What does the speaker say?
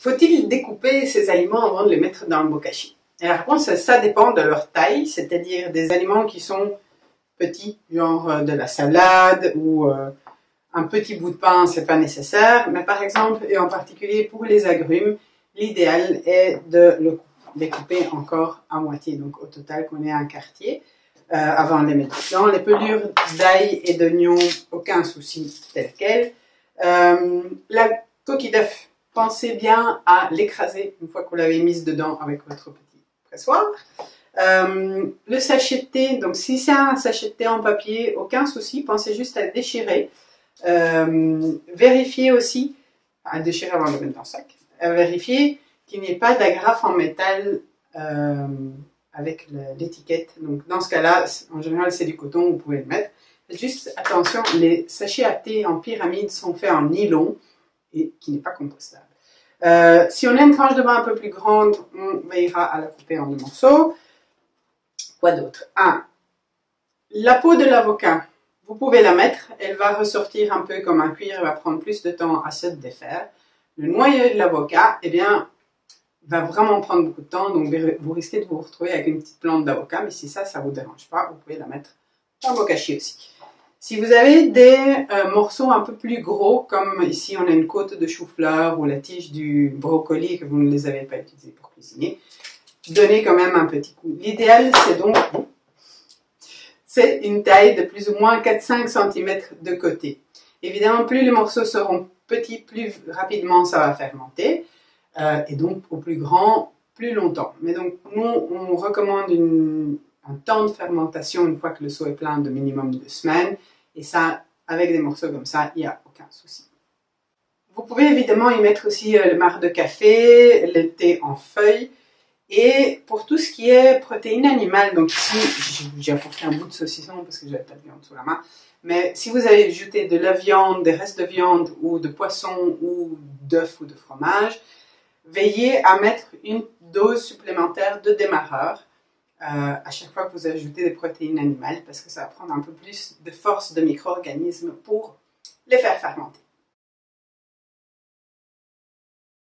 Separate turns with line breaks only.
Faut-il découper ces aliments avant de les mettre dans le bokashi? Et la réponse, ça dépend de leur taille, c'est-à-dire des aliments qui sont petits, genre de la salade ou un petit bout de pain, c'est pas nécessaire. Mais par exemple, et en particulier pour les agrumes, l'idéal est de le découper encore à moitié, donc au total qu'on ait un quartier avant de les mettre dedans. Les pelures d'ail et d'oignon, aucun souci, tel quel. La coquille d'œuf, pensez bien à l'écraser une fois que vous l'avez mise dedans avec votre petit pressoir. Le sachet de thé, donc si c'est un sachet de thé en papier, aucun souci, pensez juste à le déchirer. Vérifiez aussi, à déchirer avant de le mettre dans le sac, vérifiez qu'il n'y ait pas d'agrafe en métal avec l'étiquette. Donc dans ce cas-là, en général c'est du coton, vous pouvez le mettre. Juste attention, les sachets à thé en pyramide sont faits en nylon et qui n'est pas compostable. Si on a une tranche de pain un peu plus grande, on veillera à la couper en deux morceaux. Quoi d'autre? La peau de l'avocat, vous pouvez la mettre, elle va ressortir un peu comme un cuir, elle va prendre plus de temps à se défaire. Le noyau de l'avocat, eh bien, va vraiment prendre beaucoup de temps, donc vous risquez de vous retrouver avec une petite plante d'avocat, mais si ça ne vous dérange pas, vous pouvez la mettre dans le bokashi aussi. Si vous avez des morceaux un peu plus gros, comme ici on a une côte de chou-fleur ou la tige du brocoli que vous ne les avez pas utilisés pour cuisiner, donnez quand même un petit coup. L'idéal, c'est donc une taille de plus ou moins 4-5 cm de côté. Évidemment, plus les morceaux seront petits, plus rapidement ça va fermenter, et donc au plus grand, plus longtemps. Mais donc, nous, on recommande un temps de fermentation une fois que le seau est plein de minimum 2 semaines, et ça, avec des morceaux comme ça, il n'y a aucun souci. Vous pouvez évidemment y mettre aussi le marc de café, le thé en feuilles. Et pour tout ce qui est protéines animales, donc ici, j'ai apporté un bout de saucisson parce que j'avais pas de viande sous la main. Mais si vous avez jeté de la viande, des restes de viande ou de poisson ou d'œufs ou de fromage, veillez à mettre une dose supplémentaire de démarreur à chaque fois que vous ajoutez des protéines animales parce que ça va prendre un peu plus de force de micro-organismes pour les faire fermenter.